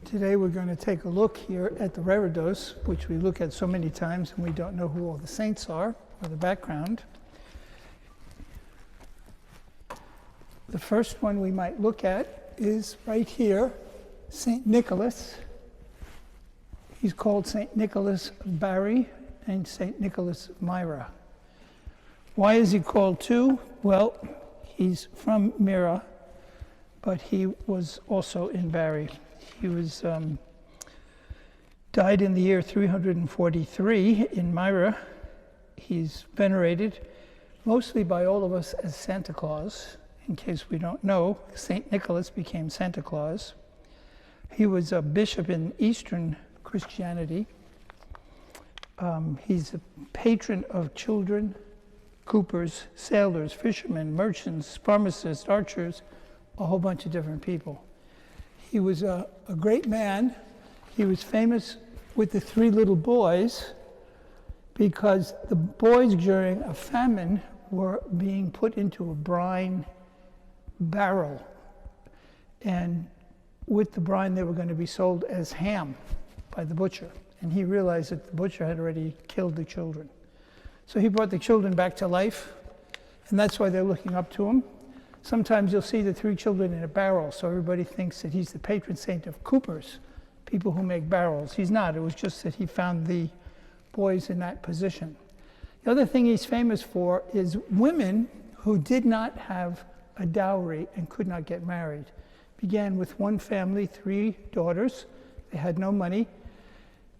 Today we're going to take a look here at the Reredos, which we look at so many times and we don't know who all the saints are or the background. The first one we might look at is right here, St. Nicholas. He's called St. Nicholas of Bari and St. Nicholas of Myra. Why is he called two? Well, he's from Myra, but he was also in Bari. He was died in the year 343 in Myra. He's venerated mostly by all of us as Santa Claus. In case we don't know, St. Nicholas became Santa Claus. He was a bishop in Eastern Christianity. He's a patron of children, coopers, sailors, fishermen, merchants, pharmacists, archers, a whole bunch of different people. He was a great man. He was famous with the three little boys because the boys during a famine were being put into a brine barrel, and with the brine they were going to be sold as ham by the butcher, and he realized that the butcher had already killed the children. So he brought the children back to life, and that's why they're looking up to him. Sometimes you'll see the three children in a barrel, so everybody thinks that he's the patron saint of coopers, people who make barrels. He's not. It was just that he found the boys in that position. The other thing he's famous for is women who did not have a dowry and could not get married. Began with one family, 3 daughters. They had no money.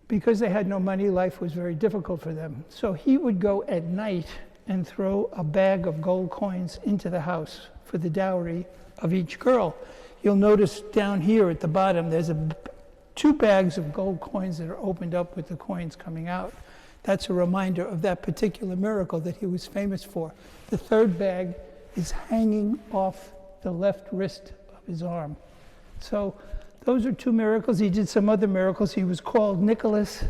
Because they had no money, life was very difficult for them. So he would go at night and throw a bag of gold coins into the house for the dowry of each girl. You'll notice down here at the bottom, there's 2 bags of gold coins that are opened up with the coins coming out. That's a reminder of that particular miracle that he was famous for. The 3rd bag is hanging off the left wrist of his arm. So those are 2 miracles. He did some other miracles. He was called Nicholas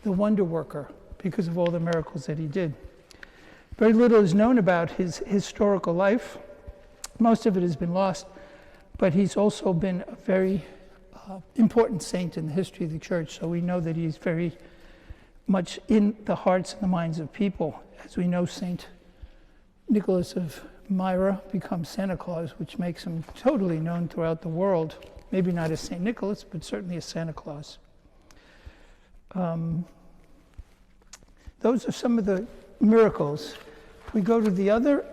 the Wonder Worker because of all the miracles that he did. Very little is known about his historical life. Most of it has been lost, but he's also been a very important saint in the history of the church, so we know that he's very much in the hearts and the minds of people. As we know, St. Nicholas of Myra becomes Santa Claus, which makes him totally known throughout the world. Maybe not as St. Nicholas, but certainly as Santa Claus. Those are some of the miracles. If we go to the other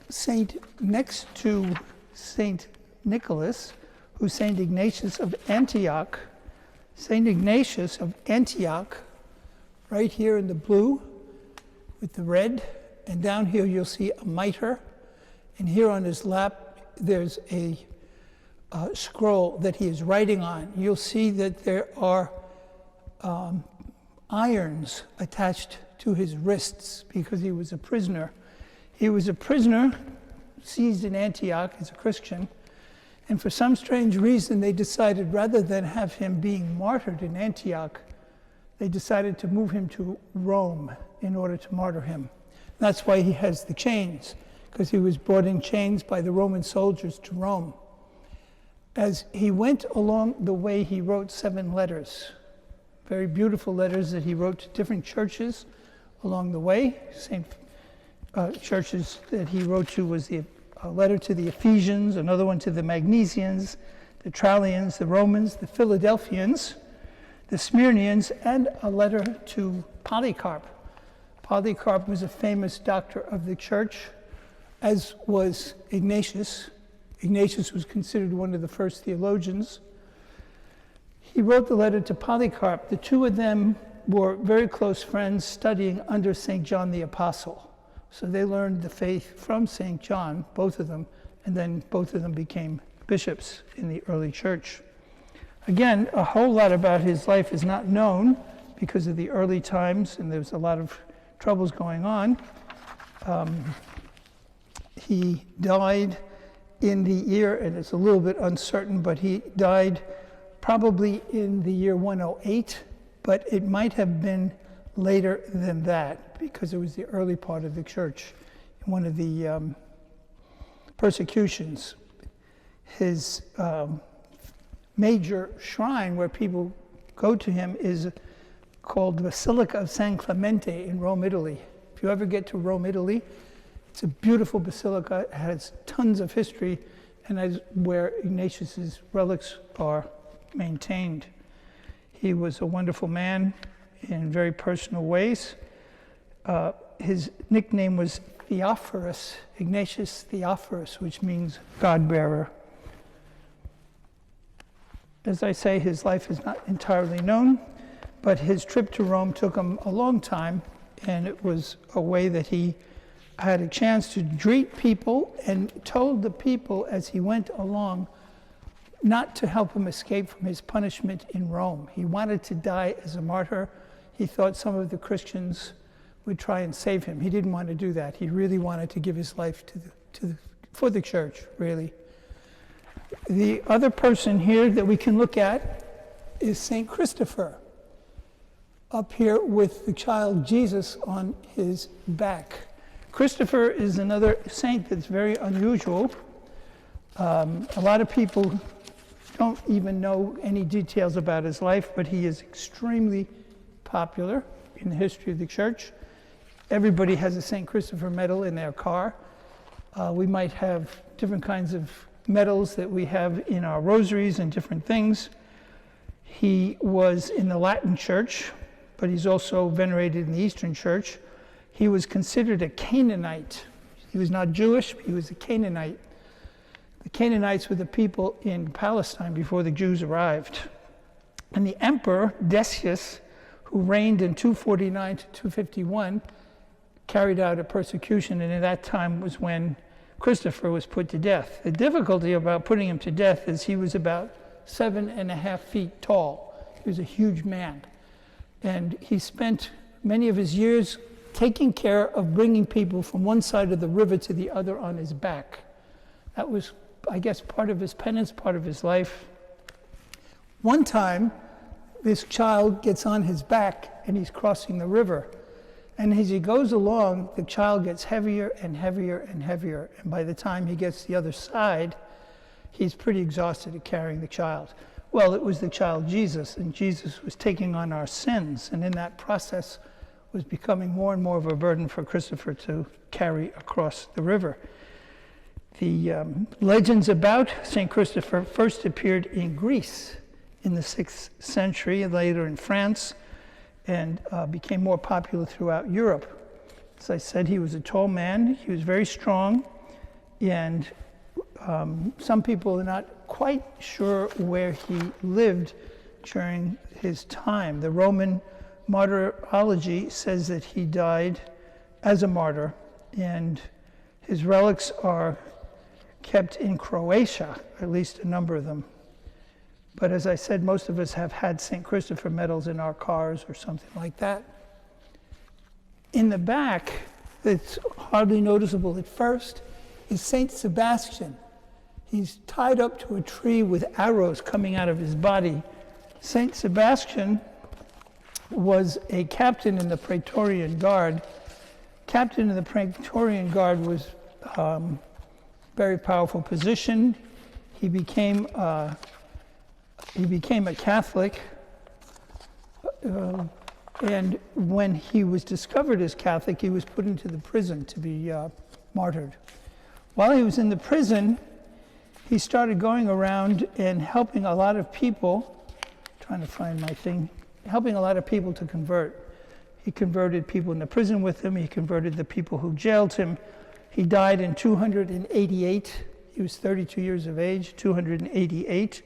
saint next to St. Nicholas, who's St. Ignatius of Antioch. St. Ignatius of Antioch, right here in the blue with the red, and down here you'll see a mitre, and here on his lap there's a scroll that he is writing on. You'll see that there are irons attached to his wrists because he was a prisoner. He was a prisoner seized in Antioch as a Christian, and for some strange reason they decided rather than have him being martyred in Antioch, they decided to move him to Rome in order to martyr him. That's why he has the chains, because he was brought in chains by the Roman soldiers to Rome. As he went along the way, he wrote 7 letters, very beautiful letters that he wrote to different churches along the way. Churches that he wrote to was a letter to the Ephesians, another one to the Magnesians, the Trallians, the Romans, the Philadelphians, the Smyrnians, and a letter to Polycarp. Polycarp was a famous doctor of the church, as was Ignatius. Ignatius was considered one of the first theologians. He wrote the letter to Polycarp. The 2 of them were very close friends studying under St. John the Apostle. So they learned the faith from St. John, both of them, and then both of them became bishops in the early church. Again, a whole lot about his life is not known because of the early times, and there's a lot of troubles going on. He died in the year, and it's a little bit uncertain, but he died probably in the year 108, but it might have been later than that because it was the early part of the church. In one of the persecutions, his major shrine where people go to him is called the Basilica of San Clemente in Rome, Italy. If you ever get to Rome, Italy, it's a beautiful basilica. It has tons of history, and that's where Ignatius's relics are maintained. He was a wonderful man in very personal ways. His nickname was Theophorus, Ignatius Theophorus, which means God-bearer. As I say, his life is not entirely known, but his trip to Rome took him a long time, and it was a way that he had a chance to greet people and told the people as he went along not to help him escape from his punishment in Rome. He wanted to die as a martyr. He thought some of the Christians would try and save him. He didn't want to do that. He really wanted to give his life for the church, really. The other person here that we can look at is St. Christopher, up here with the child Jesus on his back. Christopher is another saint that's very unusual. A lot of people don't even know any details about his life, but he is extremely popular in the history of the church. Everybody has a St. Christopher medal in their car. We might have different kinds of medals that we have in our rosaries and different things. He was in the Latin church, but he's also venerated in the Eastern church. He was considered a Canaanite. He was not Jewish, but he was a Canaanite. The Canaanites were the people in Palestine before the Jews arrived. And the emperor, Decius, who reigned in 249 to 251, carried out a persecution, and at that time was when Christopher was put to death. The difficulty about putting him to death is he was about 7.5 feet tall. He was a huge man. And he spent many of his years taking care of bringing people from one side of the river to the other on his back. That was, I guess, part of his penance, part of his life. One time, this child gets on his back and he's crossing the river. And as he goes along, the child gets heavier and heavier and heavier. And by the time he gets to the other side, he's pretty exhausted at carrying the child. Well, it was the child Jesus, and Jesus was taking on our sins. And in that process was becoming more and more of a burden for Christopher to carry across the river. The legends about St. Christopher first appeared in Greece in the 6th century, and later in France, and became more popular throughout Europe. As I said, he was a tall man. He was very strong, and some people are not quite sure where he lived during his time. The Roman martyrology says that he died as a martyr, and his relics are kept in Croatia, at least a number of them. But as I said, most of us have had St. Christopher medals in our cars or something like that. In the back, that's hardly noticeable at first, is St. Sebastian. He's tied up to a tree with arrows coming out of his body. St. Sebastian was a captain in the Praetorian Guard. Captain in the Praetorian Guard was a very powerful position. He became a Catholic, and when he was discovered as Catholic, he was put into the prison to be martyred. While he was in the prison, he started going around and helping a lot of people, helping a lot of people to convert. He converted people in the prison with him. He converted the people who jailed him. He died in 288. He was 32 years of age, 288.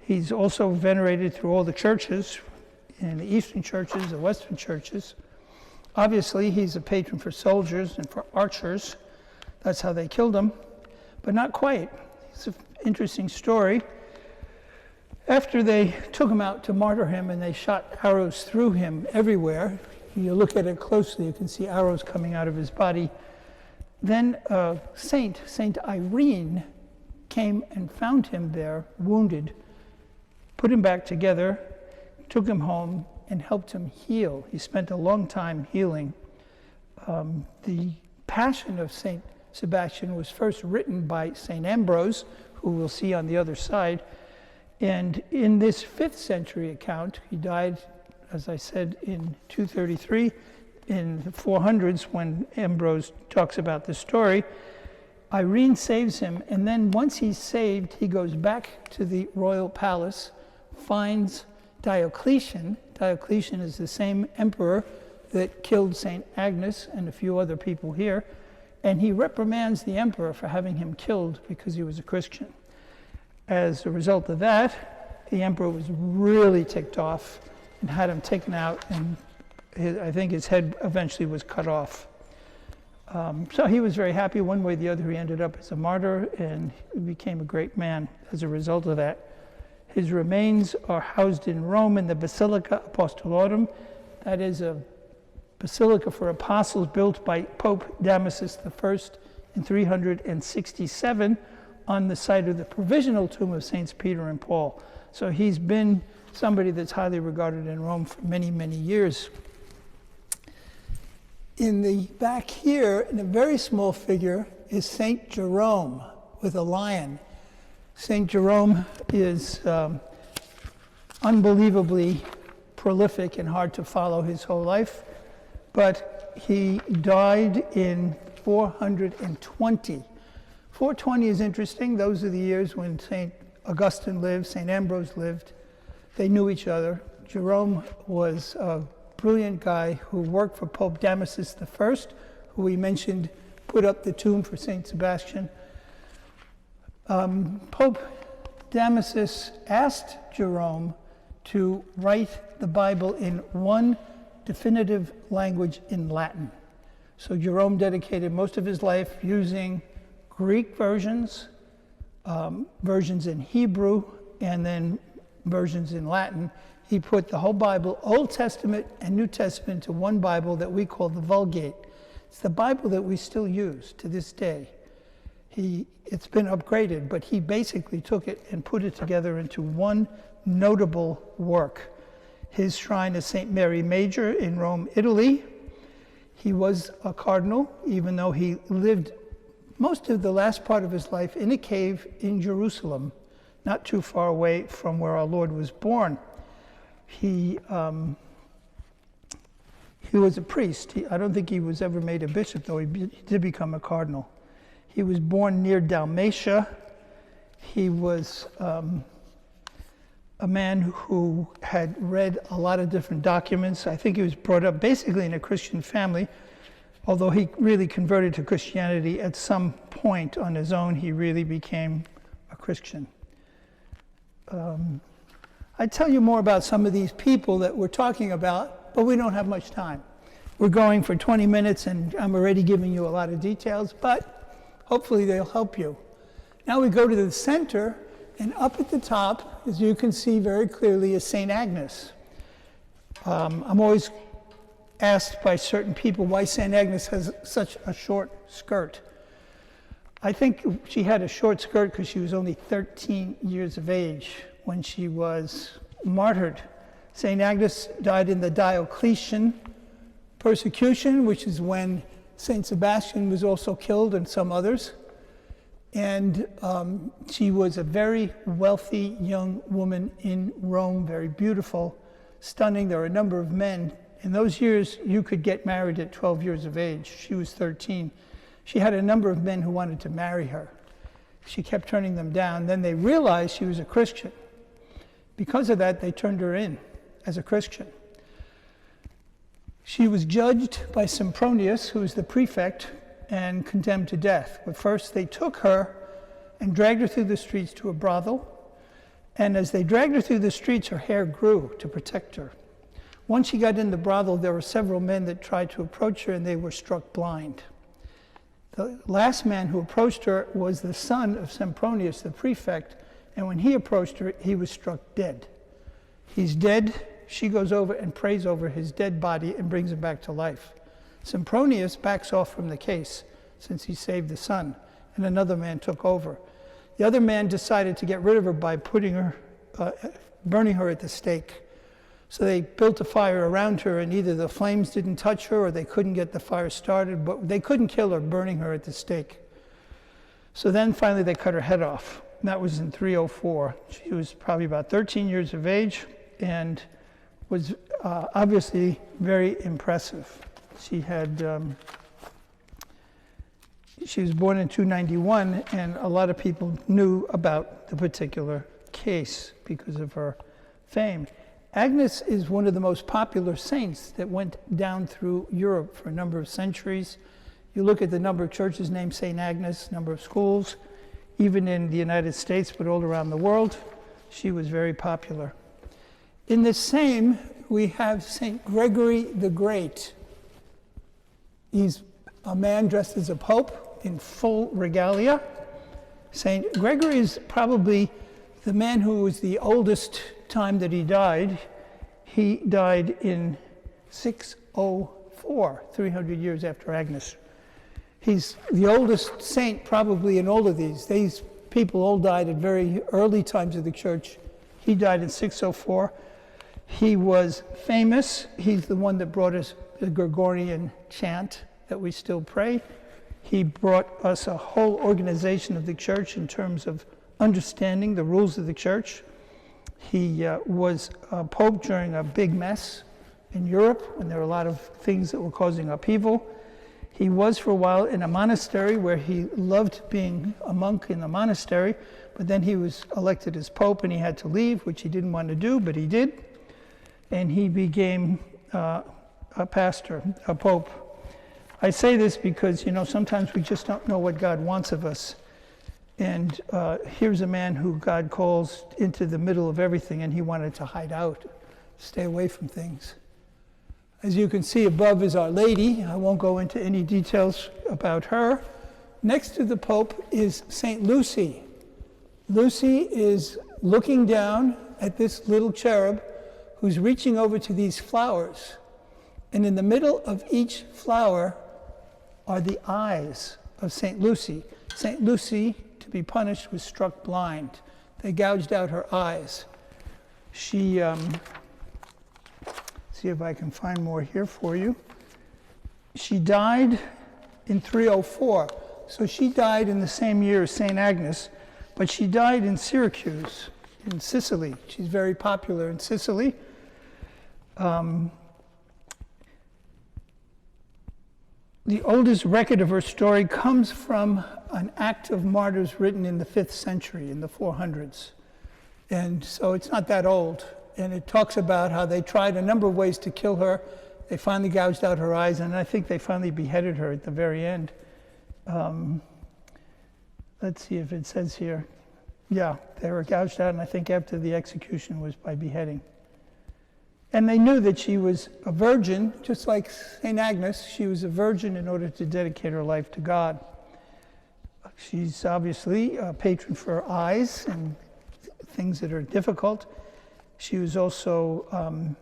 He's also venerated through all the churches, in the Eastern churches, the Western churches. Obviously, he's a patron for soldiers and for archers. That's how they killed him, but not quite. It's an interesting story. After they took him out to martyr him and they shot arrows through him everywhere, you look at it closely, you can see arrows coming out of his body. Then Saint Irene came and found him there, wounded, put him back together, took him home, and helped him heal. He spent a long time healing. The Passion of St. Sebastian was first written by St. Ambrose, who we'll see on the other side, And in this 5th century account, he died, as I said, in 233. In the 400s, when Ambrose talks about the story, Irene saves him, and then once he's saved, he goes back to the royal palace, finds Diocletian. Diocletian is the same emperor that killed Saint Agnes and a few other people here, and he reprimands the emperor for having him killed because he was a Christian. As a result of that, the emperor was really ticked off and had him taken out, and I think his head eventually was cut off. So he was very happy. One way or the other, he ended up as a martyr, and he became a great man as a result of that. His remains are housed in Rome in the Basilica Apostolorum. That is a basilica for apostles built by Pope Damasus I in 367 on the site of the provisional tomb of Saints Peter and Paul. So he's been somebody that's highly regarded in Rome for many, many years. In the back here, in a very small figure, is Saint Jerome with a lion. Saint Jerome is unbelievably prolific and hard to follow his whole life, but he died in 420. 420 is interesting. Those are the years when St. Augustine lived, St. Ambrose lived. They knew each other. Jerome was a brilliant guy who worked for Pope Damasus I, who we mentioned put up the tomb for St. Sebastian. Pope Damasus asked Jerome to write the Bible in one definitive language in Latin. So Jerome dedicated most of his life using Greek versions, versions in Hebrew, and then versions in Latin. He put the whole Bible, Old Testament and New Testament, into one Bible that we call the Vulgate. It's the Bible that we still use to this day. It's been upgraded, but he basically took it and put it together into one notable work. His shrine is St. Mary Major in Rome, Italy. He was a cardinal, even though he lived most of the last part of his life in a cave in Jerusalem, not too far away from where our Lord was born. He was a priest. I don't think he was ever made a bishop, though he did become a cardinal. He was born near Dalmatia. He was a man who had read a lot of different documents. I think he was brought up basically in a Christian family, although he really converted to Christianity at some point on his own. He really became a Christian. I'd tell you more about some of these people that we're talking about, but we don't have much time. We're going for 20 minutes, and I'm already giving you a lot of details, but hopefully they'll help you. Now we go to the center, and up at the top, as you can see very clearly, is Saint Agnes. I'm always asked by certain people why Saint Agnes has such a short skirt. I think she had a short skirt because she was only 13 years of age when she was martyred. Saint Agnes died in the Diocletian persecution, which is when Saint Sebastian was also killed and some others. And she was a very wealthy young woman in Rome, very beautiful, stunning. There were a number of men. In those years, you could get married at 12 years of age. She was 13. She had a number of men who wanted to marry her. She kept turning them down. Then they realized she was a Christian. Because of that, they turned her in as a Christian. She was judged by Sempronius, who was the prefect, and condemned to death. But first they took her and dragged her through the streets to a brothel. And as they dragged her through the streets, her hair grew to protect her. Once she got in the brothel, there were several men that tried to approach her, and they were struck blind. The last man who approached her was the son of Sempronius, the prefect, and when he approached her, he was struck dead. He's dead. She goes over and prays over his dead body and brings him back to life. Sempronius backs off from the case since he saved the son, and another man took over. The other man decided to get rid of her by burning her at the stake. So they built a fire around her, and either the flames didn't touch her or they couldn't get the fire started, but they couldn't kill her, burning her at the stake. So then finally they cut her head off. That was in 304. She was probably about 13 years of age and was obviously very impressive. She was born in 291, and a lot of people knew about the particular case because of her fame. Agnes is one of the most popular saints that went down through Europe for a number of centuries. You look at the number of churches named Saint Agnes, number of schools, even in the United States, but all around the world, she was very popular. In the same, we have Saint Gregory the Great. He's a man dressed as a pope in full regalia. Saint Gregory is probably the man who was the oldest time that he died. He died in 604, 300 years after Agnes. He's the oldest saint probably in all of these. These people all died at very early times of the church. He died in 604. He was famous. He's the one that brought us the Gregorian chant that we still pray. He brought us a whole organization of the church in terms of understanding the rules of the church. He was a pope during a big mess in Europe when there were a lot of things that were causing upheaval. He was for a while in a monastery where he loved being a monk in the monastery, but then he was elected as pope and he had to leave, which he didn't want to do, but he did. And he became a pastor, a pope. I say this because, sometimes we just don't know what God wants of us. And here's a man who God calls into the middle of everything, and he wanted to hide out, stay away from things. As you can see above is Our Lady. I won't go into any details about her. Next to the Pope is St. Lucy. Lucy is looking down at this little cherub who's reaching over to these flowers. And in the middle of each flower are the eyes of St. Lucy. St. Lucy, to be punished, was struck blind. They gouged out her eyes. She, see if I can find more here for you. She died in 304. So she died in the same year as Saint Agnes, but she died in Syracuse, in Sicily. She's very popular in Sicily. The oldest record of her story comes from an Act of Martyrs written in the 5th century, in the 400s. And so it's not that old. And it talks about how they tried a number of ways to kill her. They finally gouged out her eyes, and I think they finally beheaded her at the very end. Let's see if it says here. Yeah, they were gouged out, and I think after the execution was by beheading. And they knew that she was a virgin, just like St. Agnes. She was a virgin in order to dedicate her life to God. She's obviously a patron for eyes and things that are difficult. She was also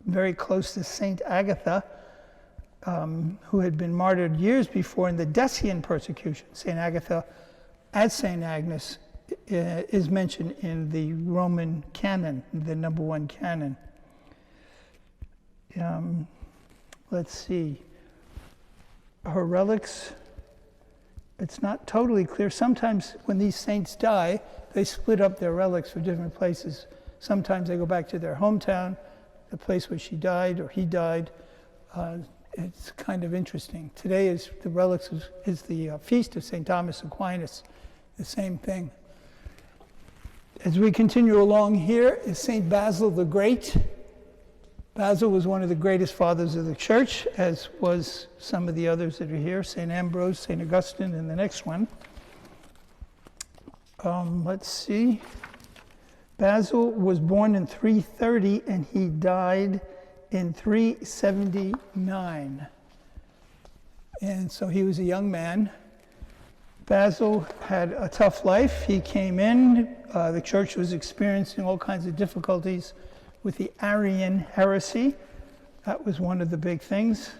very close to Saint Agatha, who had been martyred years before in the Decian persecution. Saint Agatha, as Saint Agnes, is mentioned in the Roman canon, the number 1 canon. Let's see. Her relics, it's not totally clear. Sometimes when these saints die, they split up their relics for different places. Sometimes they go back to their hometown, the place where she died or he died. It's kind of interesting. Today is the relics is the feast of St. Thomas Aquinas, the same thing. As we continue along here is St. Basil the Great. Basil was one of the greatest fathers of the church, as was some of the others that are here, St. Ambrose, St. Augustine, and the next one. Let's see. Basil was born in 330 and he died in 379. And so he was a young man. Basil had a tough life. He came in, the church was experiencing all kinds of difficulties with the Arian heresy. That was one of the big things.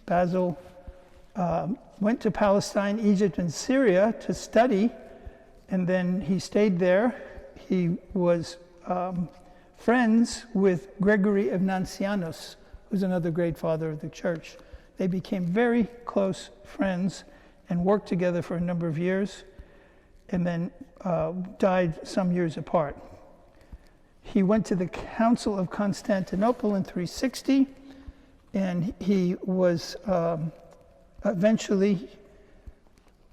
Basil went to Palestine, Egypt, and Syria to study, and then he stayed there. He was friends with Gregory of Nazianzus, who's another great father of the church. They became very close friends and worked together for a number of years. and then died some years apart. He went to the Council of Constantinople in 360, and he was eventually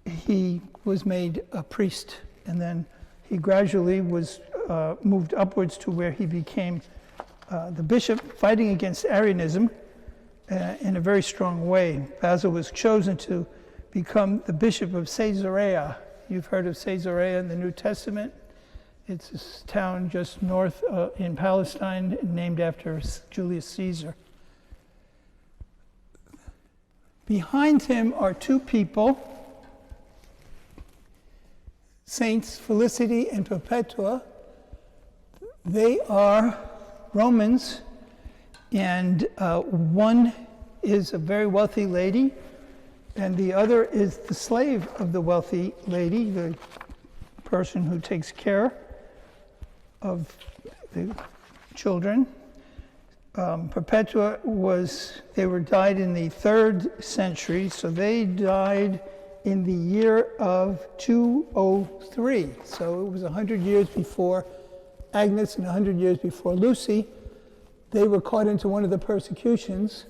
he was made a priest, and then he gradually was moved upwards to where he became the bishop, fighting against Arianism in a very strong way. Basil was chosen to become the bishop of Caesarea. You've heard of Caesarea in the New Testament. It's a town just north in Palestine, named after Julius Caesar. Behind him are two people, Saints Felicity and Perpetua. They are Romans, and one is a very wealthy lady, and the other is the slave of the wealthy lady, the person who takes care of the children. Perpetua died in the 3rd century, so they died in the year of 203. So it was 100 years before Agnes and 100 years before Lucy. They were caught into one of the persecutions.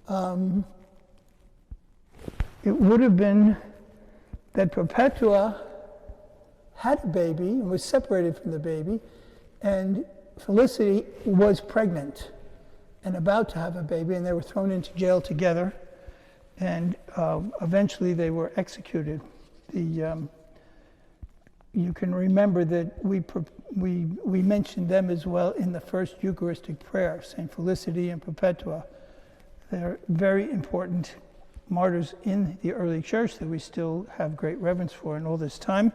It would have been that Perpetua had a baby and was separated from the baby, and Felicity was pregnant and about to have a baby, and they were thrown into jail together, and eventually they were executed. You can remember that we mentioned them as well in the first Eucharistic prayer, St. Felicity and Perpetua. They're very important martyrs in the early church that we still have great reverence for in all this time.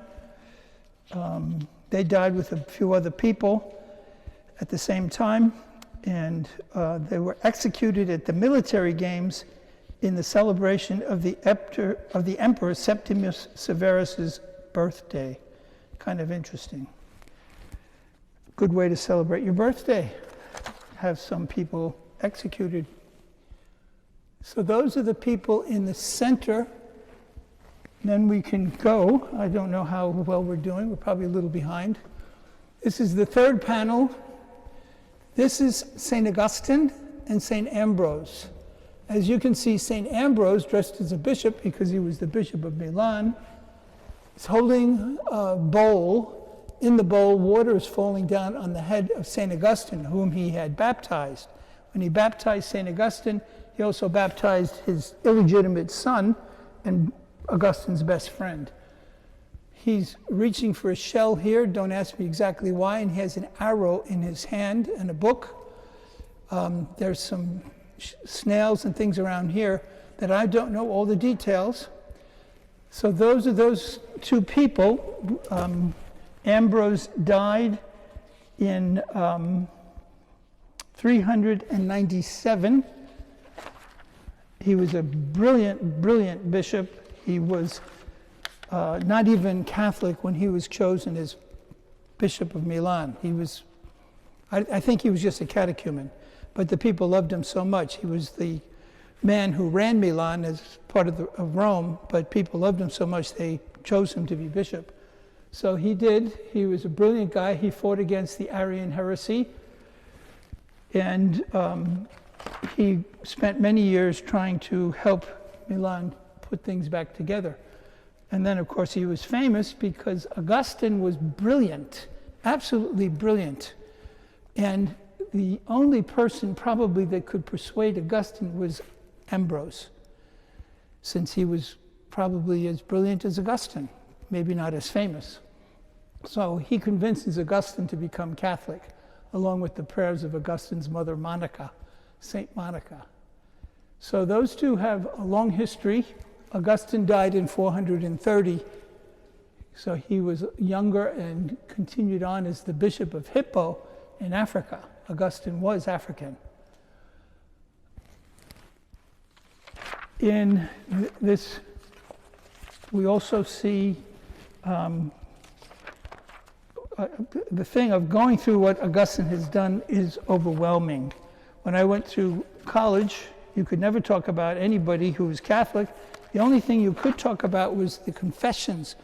They died with a few other people at the same time, and they were executed at the military games in the celebration of the Emperor Septimus Severus's birthday. Kind of interesting. Good way to celebrate your birthday. Have some people executed. So those are the people in the center. Then we can go. I don't know how well we're doing. We're probably a little behind. This is the third panel. This is St. Augustine and St. Ambrose. As you can see, St. Ambrose, dressed as a bishop because he was the Bishop of Milan, is holding a bowl. In the bowl, water is falling down on the head of St. Augustine, whom he had baptized. When he baptized St. Augustine, he also baptized his illegitimate son and Augustine's best friend. He's reaching for a shell here, don't ask me exactly why, and he has an arrow in his hand and a book. There's some snails and things around here that I don't know all the details. So those are those two people. Ambrose died in 397. He was a brilliant, brilliant bishop. He was not even Catholic when he was chosen as Bishop of Milan. He was, I think he was just a catechumen, but the people loved him so much. He was the man who ran Milan as part of Rome, but people loved him so much they chose him to be bishop. So he did. He was a brilliant guy. He fought against the Arian heresy, and he spent many years trying to help Milan put things back together. And then, of course, he was famous because Augustine was brilliant, absolutely brilliant. And the only person probably that could persuade Augustine was Ambrose, since he was probably as brilliant as Augustine, maybe not as famous. So he convinces Augustine to become Catholic, along with the prayers of Augustine's mother, Monica, Saint Monica. So those two have a long history. Augustine died in 430, so he was younger and continued on as the Bishop of Hippo in Africa. Augustine was African. In this, we also see the thing of going through what Augustine has done is overwhelming. When I went through college, you could never talk about anybody who was Catholic. The only thing you could talk about was the confessions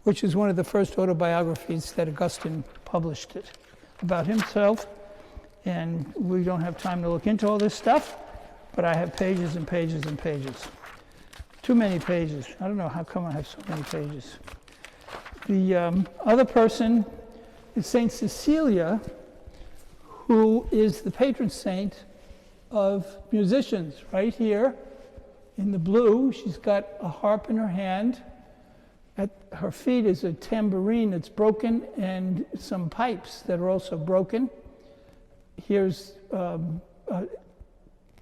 which is one of the first autobiographies that Augustine published it about himself. And we don't have time to look into all this stuff, but I have pages and pages and pages. Too many pages. I don't know how come I have so many pages. The other person is Saint Cecilia, who is the patron saint of musicians. Right here in the blue, she's got a harp in her hand. At her feet is a tambourine that's broken and some pipes that are also broken. Here's a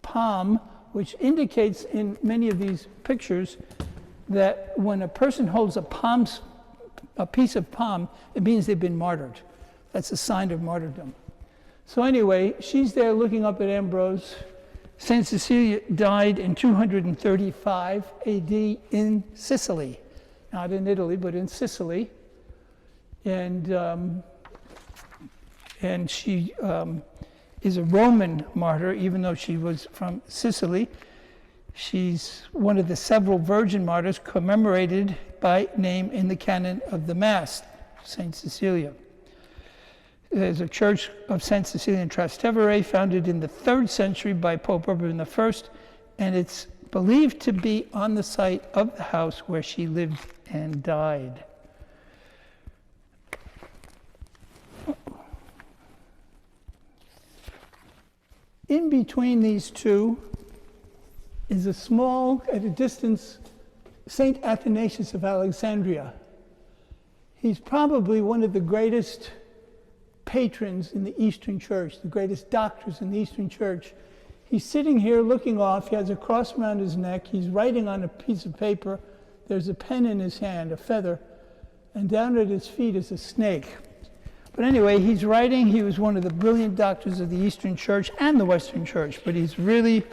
palm, which indicates in many of these pictures that when a person holds a piece of palm, it means they've been martyred. That's a sign of martyrdom. So anyway, she's there looking up at Ambrose. Saint Cecilia died in 235 AD in Sicily. Not in Italy, but in Sicily. And she is a Roman martyr, even though she was from Sicily. She's one of the several virgin martyrs commemorated by name in the canon of the Mass, Saint Cecilia. There's a church of Saint Cecilia in Trastevere, founded in the 3rd century by Pope Urban I, and it's believed to be on the site of the house where she lived and died. In between these two is a small, at a distance, Saint Athanasius of Alexandria. He's probably one of the greatest patrons in the Eastern Church, the greatest doctors in the Eastern Church. He's sitting here looking off. He has a cross around his neck. He's writing on a piece of paper. There's a pen in his hand, a feather, and down at his feet is a snake. But anyway, he's writing. He was one of the brilliant doctors of the Eastern Church and the Western Church, but he's really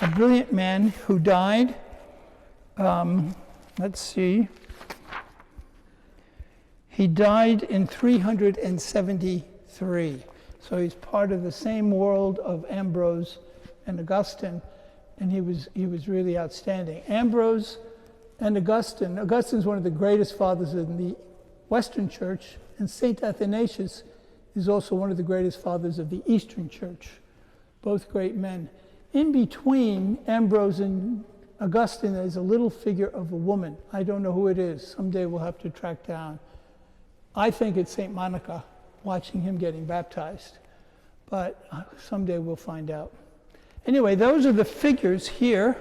a brilliant man who died. Let's see. He died in 373. So he's part of the same world of Ambrose and Augustine, and he was really outstanding. Ambrose and Augustine's one of the greatest fathers in the Western Church, and Saint Athanasius is also one of the greatest fathers of the Eastern Church, both great men. In between Ambrose and Augustine is a little figure of a woman. I don't know who it is. Someday we'll have to track down. I think it's Saint Monica, watching him getting baptized, but someday we'll find out. Anyway, those are the figures here.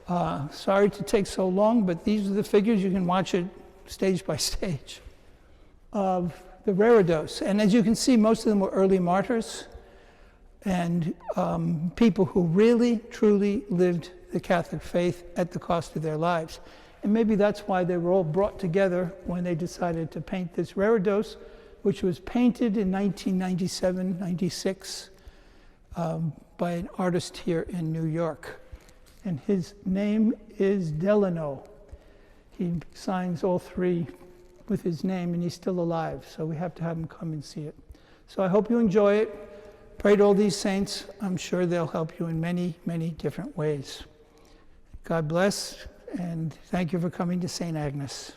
Sorry to take so long, but these are the figures. You can watch it stage by stage of the reredos. And as you can see, most of them were early martyrs and people who really, truly lived the Catholic faith at the cost of their lives. And maybe that's why they were all brought together when they decided to paint this reredos, which was painted in 1997-96 by an artist here in New York. And his name is Delano. He signs all three with his name, and he's still alive, so we have to have him come and see it. So I hope you enjoy it. Pray to all these saints. I'm sure they'll help you in many, many different ways. God bless, and thank you for coming to St. Agnes.